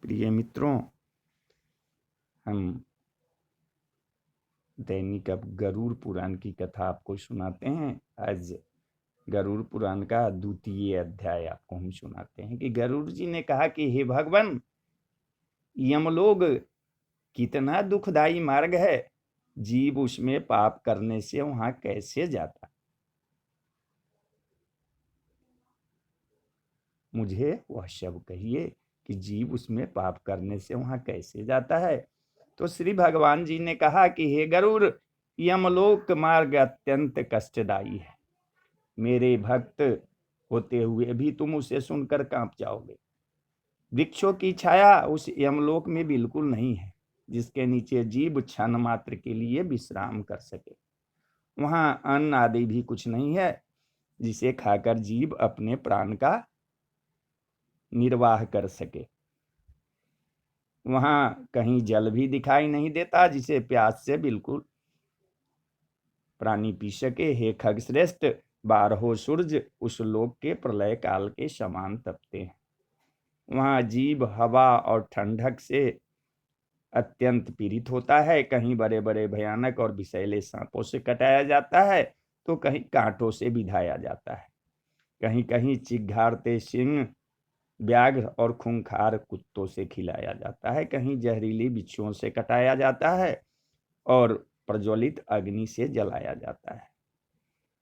प्रिय मित्रों, हम दैनिक अब गरुड़ पुराण की कथा आपको सुनाते हैं। आज गरुड़ पुराण का 2वां अध्याय आपको हम सुनाते हैं कि गरुड़ जी ने कहा कि हे भगवान, यमलोक कितना दुखदाई मार्ग है, जीव उसमें पाप करने से वहां कैसे जाता? मुझे वह सब कहिए कि जीव उसमें पाप करने से वहां कैसे जाता है। तो श्री भगवान जी ने कहा कि हे गरुड़, यमलोक मार्ग अत्यंत कष्टदायी है। मेरे भक्त होते हुए भी तुम उसे सुनकर कांप जाओगे। वृक्षों की छाया उस यमलोक में बिल्कुल नहीं है, जिसके नीचे जीव क्षण मात्र के लिए विश्राम कर सके। वहां अन्न आदि भी कुछ नहीं है, जिसे खाकर जीव अपने प्राण का निर्वाह कर सके। वहां कहीं जल भी दिखाई नहीं देता, जिसे प्यास से बिल्कुल प्राणी पी सके। हे खगश्रेष्ठ, 12 सूर्य उस लोक के प्रलय काल के समान तपते हैं। वहां जीव हवा और ठंडक से अत्यंत पीड़ित होता है। कहीं बड़े बड़े भयानक और विषैले सांपों से कटाया जाता है, तो कहीं कांटों से बिधाया जाता है। कहीं कहीं चिघाड़ते सिंह, व्याघ्र और खूंखार कुत्तों से खिलाया जाता है। कहीं जहरीली बिच्छुओं से कटाया जाता है और प्रज्वलित अग्नि से जलाया जाता है।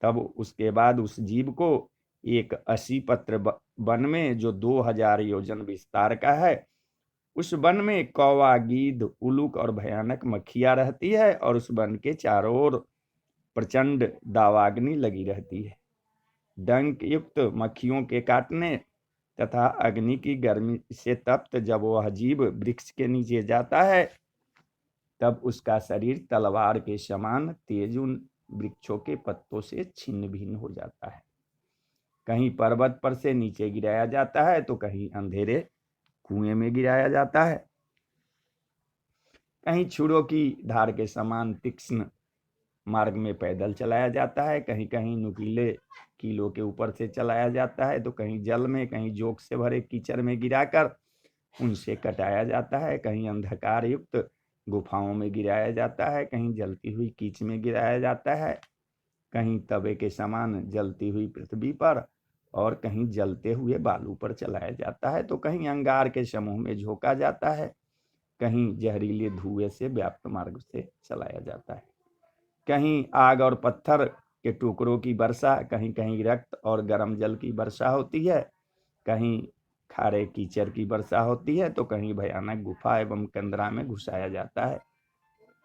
तब उसके बाद उस जीव को एक 80 पत्र वन में, जो 2000 योजन विस्तार का है, उस वन में कौवा, गीध, उलूक और भयानक मक्खियां रहती है, और उस वन के चारों ओर प्रचंड दावाग्नि लगी रहती है। डंक युक्त मक्खियों के काटने तथा अग्नि की गर्मी से तप्त जब वह जीव वृक्ष के नीचे जाता है, तब उसका शरीर तलवार के समान तेज उन वृक्षों के पत्तों से छिन्न भिन्न हो जाता है। कहीं पर्वत पर से नीचे गिराया जाता है, तो कहीं अंधेरे कुएं में गिराया जाता है। कहीं छुरों की धार के समान तीक्ष्ण मार्ग में पैदल चलाया जाता है। कहीं कहीं नुकीले कीलों के ऊपर से चलाया जाता है, तो कहीं जल में, कहीं जोक से भरे कीचड़ में गिराकर उनसे कटाया जाता है। कहीं अंधकार युक्त गुफाओं में गिराया जाता है, कहीं जलती हुई कीच में गिराया जाता है, कहीं तवे के समान जलती हुई पृथ्वी पर, और कहीं जलते हुए बालू पर चलाया जाता है। तो कहीं अंगार के समूह में झोंका जाता है, कहीं जहरीले धुएं से व्याप्त मार्ग से चलाया जाता है। कहीं आग और पत्थर के टुकड़ों की वर्षा, कहीं कहीं रक्त और गर्म जल की वर्षा होती है, कहीं खारे कीचड़ की वर्षा होती है, तो कहीं भयानक गुफा एवं कंदरा में घुसाया जाता है,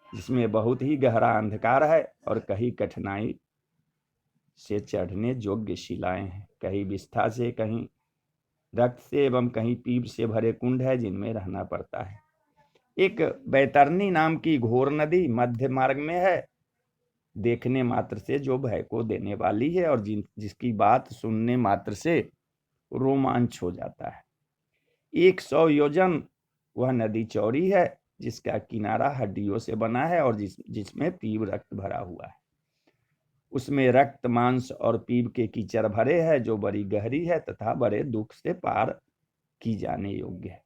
जिसमें बहुत ही गहरा अंधकार है, और कहीं कठिनाई से चढ़ने योग्य शिलाएं हैं। कहीं विस्था से, कहीं रक्त से एवं कहीं पीप से भरे कुंड है, जिनमें रहना पड़ता है। एक बैतरनी नाम की घोर नदी मध्य मार्ग में है, देखने मात्र से जो भय को देने वाली है, और जिसकी बात सुनने मात्र से रोमांच हो जाता है। 100 योजन वह नदी चौड़ी है, जिसका किनारा हड्डियों से बना है, और जिसमें पीप रक्त भरा हुआ है। उसमें रक्त, मांस और पीप के कीचड़ भरे हैं, जो बड़ी गहरी है तथा बड़े दुख से पार की जाने योग्य है।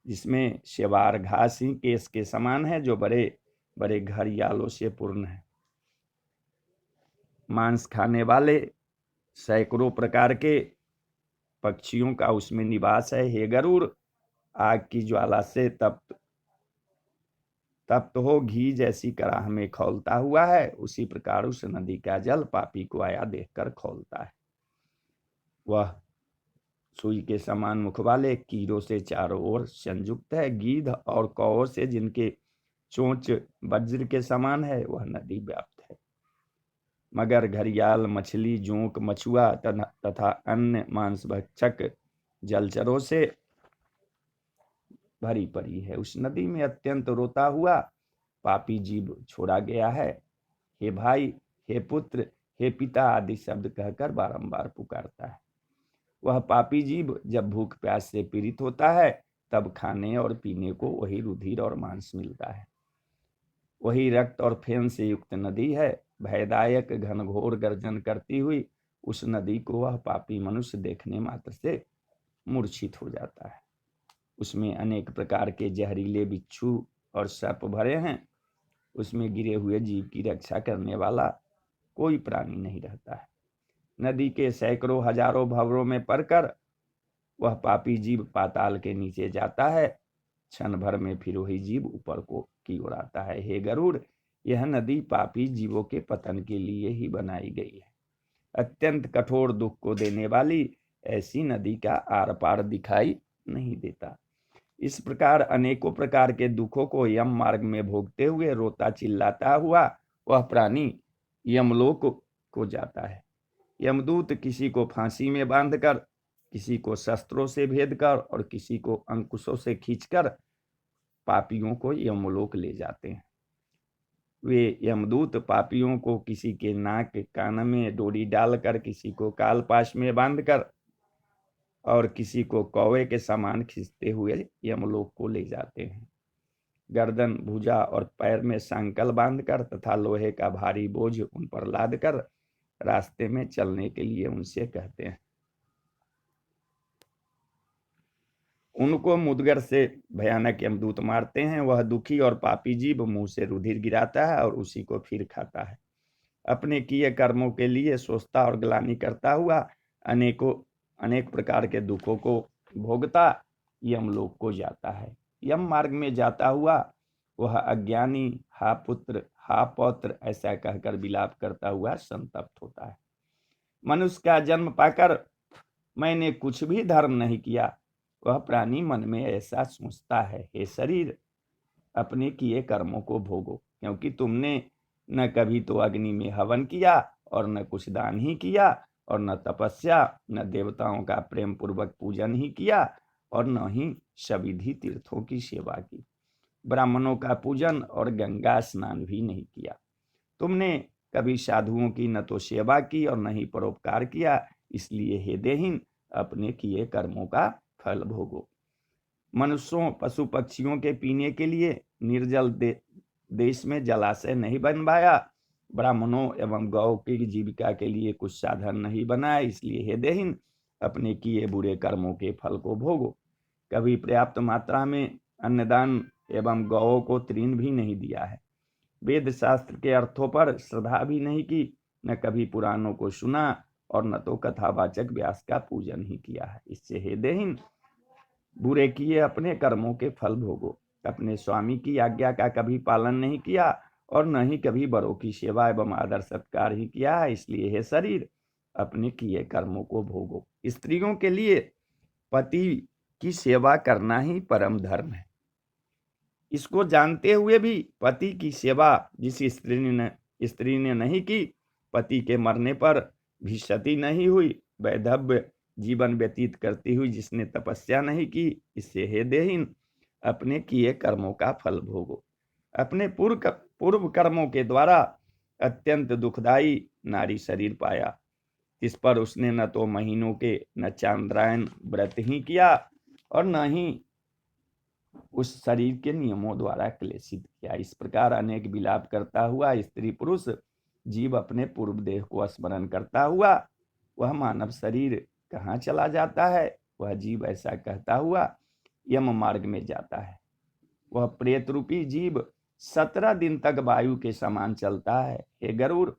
जिसमें शेवार घास ही केस के समान है, जो बड़े बड़े घड़ियालों से पूर्ण है। मांस खाने वाले सैकड़ों प्रकार के पक्षियों का उसमें निवास है। हे गरुड़, आग की ज्वाला से तप्त हो घी जैसी कराह में खौलता हुआ है, उसी प्रकार उस नदी का जल पापी को आया देखकर खौलता है। वह सुई के समान मुख वाले कीड़ों से चारों ओर संयुक्त है। गीध और कौओं से, जिनके चोंच वज्र के समान है, वह नदी व्याप्त है। मगर, घड़ियाल, मछली, जोंक, मछुआ तथा अन्य मांसभक्षक जलचरों से भरी पड़ी है। उस नदी में अत्यंत रोता हुआ पापी जीव छोड़ा गया है। हे भाई, हे पुत्र, हे पिता आदि शब्द कहकर बारंबार पुकारता है। वह पापी जीव जब भूख प्यास से पीड़ित होता है, तब खाने और पीने को वही रुधिर और मांस मिलता है। वही रक्त और फेन से युक्त नदी है। भयदायक घनघोर गर्जन करती हुई उस नदी को वह पापी मनुष्य देखने मात्र से मूर्छित हो जाता है। उसमें अनेक प्रकार के जहरीले बिच्छू और सर्प भरे हैं। उसमें गिरे हुए जीव की रक्षा करने वाला कोई प्राणी नहीं रहता है। नदी के सैकड़ों हजारों भंवरों में पड़कर वह पापी जीव पाताल के नीचे जाता है। क्षण भर में फिर वही जीव ऊपर की ओर आता है। हे गरुड़, यह नदी पापी जीवों के पतन के लिए ही बनाई गई है। अत्यंत कठोर दुख को देने वाली ऐसी नदी का आर पार दिखाई नहीं देता। इस प्रकार अनेकों प्रकार के दुखों को यम मार्ग में भोगते हुए रोता चिल्लाता हुआ वह प्राणी यमलोक को जाता है। यमदूत किसी को फांसी में बांधकर, किसी को शस्त्रों से भेदकर और किसी को अंकुशों से खींचकर पापियों को यमलोक ले जाते हैं। वे यमदूत पापियों को किसी के नाक कान में डोरी डालकर, किसी को कालपाश में बांधकर और किसी को कौवे के समान खींचते हुए यमलोक को ले जाते हैं। गर्दन, भुजा और पैर में सांकल बांधकर तथा लोहे का भारी बोझ उन पर लादकर रास्ते में चलने के लिए उनसे कहते हैं। उनको मुदगर से भयानक यमदूत मारते हैं। वह दुखी और पापी जीव मुंह से रुधिर गिराता है और उसी को फिर खाता है। अपने किए कर्मों के लिए सोचता और ग्लानि करता हुआ अनेक प्रकार के दुखों को भोगता यमलोक को जाता है। यम मार्ग में जाता हुआ वह अज्ञानी हा पुत्र हा पौत्र ऐसा कहकर विलाप करता हुआ संतप्त होता है। मनुष्य का जन्म पाकर मैंने कुछ भी धर्म नहीं किया, वह प्राणी मन में ऐसा सोचता है। हे शरीर, अपने किए कर्मों को भोगो, क्योंकि तुमने न कभी तो अग्नि में हवन किया और न कुछ दान ही किया और न तपस्या, न देवताओं का प्रेम पूर्वक पूजन ही किया और न ही सविधि तीर्थों की सेवा की। ब्राह्मणों का पूजन और गंगा स्नान भी नहीं किया। तुमने कभी साधुओं की न तो सेवा की और न ही परोपकार किया। इसलिए हे देहीन, अपने किए कर्मों का फल भोगो। मनुष्यों, पशु पक्षियों के पीने के लिए निर्जल देश में जलाशय नहीं बनवाया। ब्राह्मणों एवं गौ की जीविका के लिए कुछ साधन नहीं बनाया। इसलिए हे देहीन, अपने किए बुरे कर्मों के फल को भोगो। कभी पर्याप्त मात्रा में अन्नदान एवं गौओं को तृण भी नहीं दिया है। वेद शास्त्र के अर्थों पर श्रद्धा भी नहीं की, न कभी पुराणों को सुना और न तो कथावाचक व्यास का पूजन ही किया है। इससे हे देहीन, बुरे किए अपने कर्मों के फल भोगो। अपने स्वामी की आज्ञा का कभी पालन नहीं किया और न ही कभी बड़ों की सेवा एवं आदर सत्कार ही किया है। इसलिए हे शरीर, अपने किए कर्मों को भोगो। स्त्रियों के लिए पति की सेवा करना ही परम धर्म है। इसको जानते हुए भी पति की सेवा जिस स्त्री ने नहीं की, पति के मरने पर भी सती नहीं हुई, वैधव्य जीवन व्यतीत करती हुई जिसने तपस्या नहीं की, इससे हे देहीन, अपने किए कर्मों का फल भोगो। अपने पूर्व कर्मों के द्वारा अत्यंत दुखदायी नारी शरीर पाया। इस पर उसने न तो महीनों के न चांद्रायन व्रत ही किया और न ही उस शरीर के नियमों द्वारा क्लेशित किया। इस प्रकार अनेक विलाप करता हुआ स्त्री पुरुष जीव अपने पूर्व देह को स्मरण करता हुआ वह मानव शरीर कहाँ चला जाता है। वह जीव ऐसा कहता हुआ यम मार्ग में जाता है। वह प्रेत रूपी जीव 17 दिन तक वायु के समान चलता है। हे गरुड़,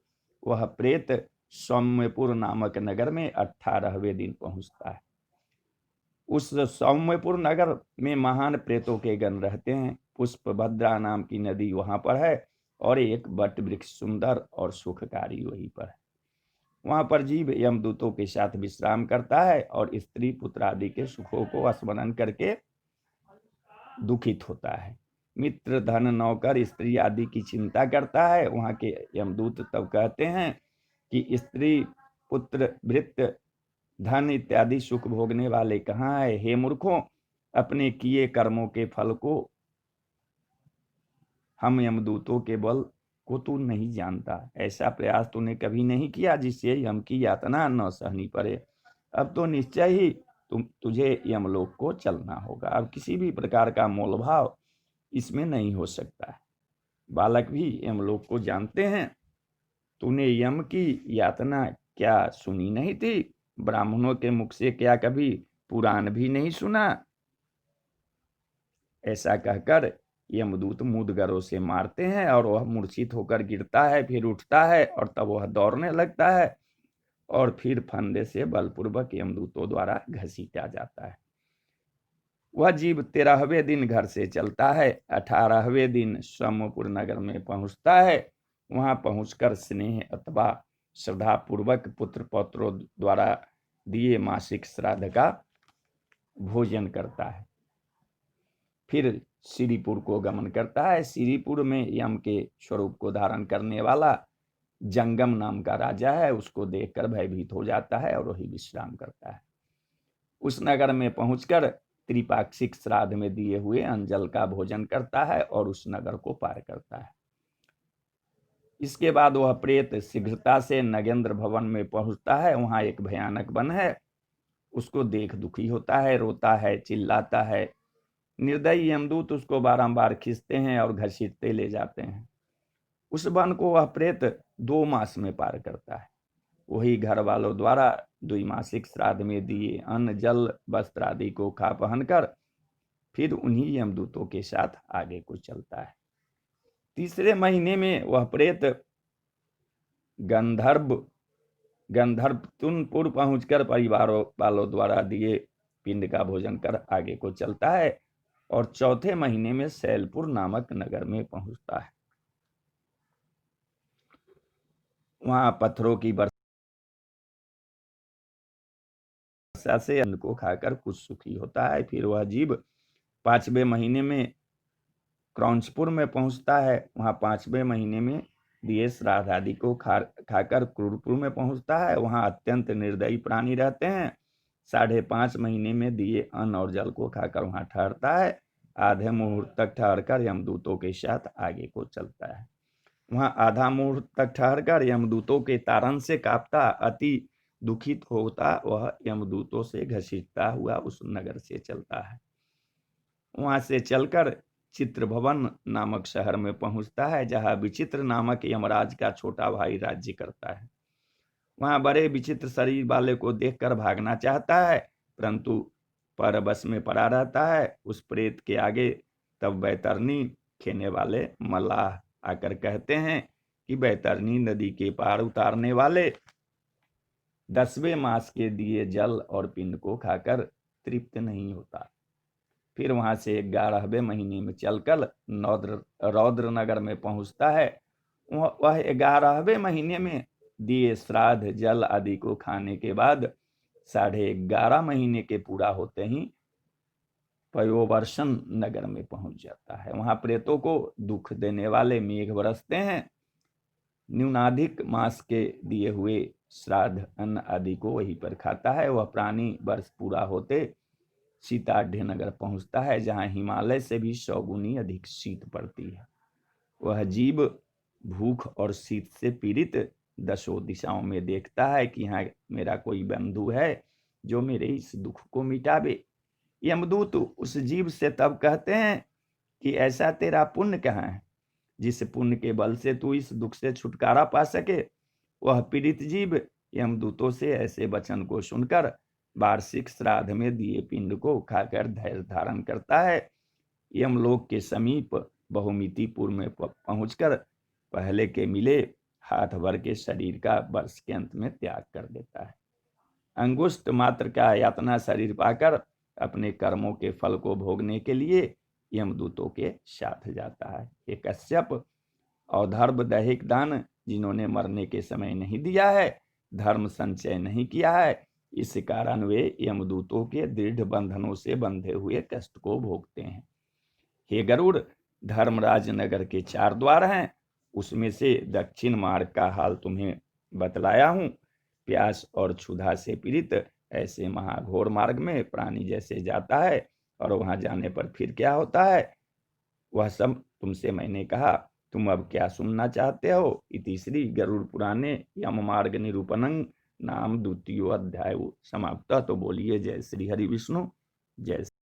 वह प्रेत सौम्यपुर नामक नगर में 18वें दिन पहुंचता है। उस सौम्यपुर नगर में महान प्रेतों के गण रहते हैं। पुष्पभद्रा नाम की नदी वहां पर है और एक बट वृक्ष सुंदर और सुखकारी वहीं पर है। वहां पर जीव यमदूतों के साथ विश्राम करता है और स्त्री पुत्र आदि के सुखों को स्मरण करके दुखित होता है। मित्र, धन, नौकर, स्त्री आदि की चिंता करता है। वहां के यमदूत तब कहते हैं कि स्त्री, पुत्र, भृत्य, धन इत्यादि सुख भोगने वाले कहाँ है। हे मूर्खों, अपने किए कर्मों के फल को हम यमदूतों के बल को तू नहीं जानता। ऐसा प्रयास तूने कभी नहीं किया जिससे यम की यातना न सहनी पड़े। अब तो निश्चय ही तुझे यमलोक को चलना होगा। अब किसी भी प्रकार का मोलभाव इसमें नहीं हो सकता है। बालक भी यमलोक को जानते हैं। तूने यम की यातना क्या सुनी नहीं थी? ब्राह्मणों के मुख से क्या कभी पुराण भी नहीं सुना? ऐसा कहकर यमदूत मुदगरों से मारते हैं और वह मूर्छित होकर गिरता है, फिर उठता है और तब वह दौड़ने लगता है और फिर फंदे से बलपूर्वक यमदूतों द्वारा घसीटा जाता है। वह जीव 13वें दिन घर से चलता है, 18वें दिन सोमपुर नगर में पहुंचता है। वहां पहुंचकर स्नेह अथवा श्रद्धा पूर्वक पुत्र पौत्रों द्वारा दिए मासिक श्राद्ध का भोजन करता है। फिर श्रीपुर को गमन करता है। श्रीपुर में यम के स्वरूप को धारण करने वाला जंगम नाम का राजा है, उसको देखकर भयभीत हो जाता है और वही विश्राम करता है। उस नगर में पहुंचकर त्रिपाक्षिक श्राद्ध में दिए हुए अंजल का भोजन करता है और उस नगर को पार करता है। इसके बाद वह प्रेत शीघ्रता से नगेंद्र भवन में पहुंचता है। वहां एक भयानक वन है, उसको देख दुखी होता है, रोता है, चिल्लाता है। निर्दयी यमदूत उसको बारंबार खींचते हैं और घसीटते ले जाते हैं। उस वन को वह प्रेत 2 मास में पार करता है। वही घर वालों द्वारा द्विमासिक श्राद्ध में दिए अन्न, जल, वस्त्र आदि को खा पहनकर फिर उन्हीं यमदूतों के साथ आगे को चलता है। 3रे महीने में वह प्रेत गंधर्वपुर पहुंचकर परिवार वालों द्वारा दिए पिंड का भोजन कर आगे को चलता है और 4थे महीने में शैलपुर नामक नगर में पहुंचता है। वहां पत्थरों की वर्षा से अन्न को खाकर कुछ सुखी होता है। फिर वह जीव 5वें महीने में क्रौंचपुर में पहुंचता है। वहां 5वें महीने में दिए श्राद्ध आदि को खाकर क्रूरपुर में पहुंचता है। वहां अत्यंत निर्दयी प्राणी रहते हैं। 5.5 महीने में दिए अन्न और जल को खाकर वहां ठहरता है। आधे मुहूर्त तक ठहरकर यमदूतों के साथ आगे को चलता है। वहां आधा मुहूर्त तक ठहरकर यमदूतों के ताड़न से कांपता, अति दुखित होता वह यमदूतों से घसीटता हुआ उस नगर से चलता है। वहां से चलकर चित्रभवन नामक शहर में पहुंचता है, जहां विचित्र नामक यमराज का छोटा भाई राज्य करता है। वहां बड़े विचित्र शरीर वाले को देखकर भागना चाहता है, परंतु परबस में पड़ा रहता है। उस प्रेत के आगे तब बैतरनी खेने वाले मल्लाह आकर कहते हैं कि बैतरनी नदी के पार उतारने वाले 10वें मास के दिए जल और पिंड को खाकर तृप्त नहीं होता। फिर वहां से 11वें महीने में चलकर रौद्र नगर में पहुंचता है। वह 11वें महीने में दिए श्राद्ध, जल आदि को खाने के बाद 11.5 महीने के पूरा होते ही पयोवर्षण नगर में पहुंच जाता है। वहां प्रेतों को दुख देने वाले मेघ बरसते हैं। न्यूनाधिक मास के दिए हुए श्राद्ध अन्न आदि को वहीं पर खाता है। वह प्राणी वर्ष पूरा होते शीताढ़ नगर पहुंचता है, जहां हिमालय से भी 100 गुनी अधिक शीत पड़ती है। वह जीव भूख और शीत से पीड़ित 10 दिशाओं में देखता है कि यहाँ मेरा कोई बंधु है जो मेरे इस दुख को मिटावे। यमदूत उस जीव से तब कहते हैं कि ऐसा तेरा पुण्य कहाँ है जिस पुण्य के बल से तू इस दुख से छुटकारा पा सके। वह पीड़ित जीव यमदूतों से ऐसे वचन को सुनकर वार्षिक श्राद्ध में दिए पिंड को खाकर धैर्य धारण करता है। यमलोक के समीप बहुमितिपुर में पहुंचकर पहले के मिले हाथ भर के शरीर का वर्ष के अंत में त्याग कर देता है। अंगुष्ठ मात्र का यातना शरीर पाकर अपने कर्मों के फल को भोगने के लिए यमदूतों के साथ जाता है। ये कश्यप और धर्म दैहिक दान जिन्होंने मरने के समय नहीं दिया है, धर्म संचय नहीं किया है, इस कारण वे यमदूतों के दृढ़ बंधनों से बंधे हुए कष्ट को भोगते हैं। हे गरुड़, धर्मराज नगर के 4 द्वार हैं, उसमें से दक्षिण मार्ग का हाल तुम्हें बतलाया हूं। प्यास और क्षुधा से पीड़ित ऐसे महाघोर मार्ग में प्राणी जैसे जाता है और वहां जाने पर फिर क्या होता है, वह सब तुमसे मैंने कहा। तुम अब क्या सुनना चाहते हो? इति श्री गरुड़ पुराणे यम मार्ग निरूपणं नाम 2 अध्याय समाप्त। तो बोलिए जय श्री हरि विष्णु, जय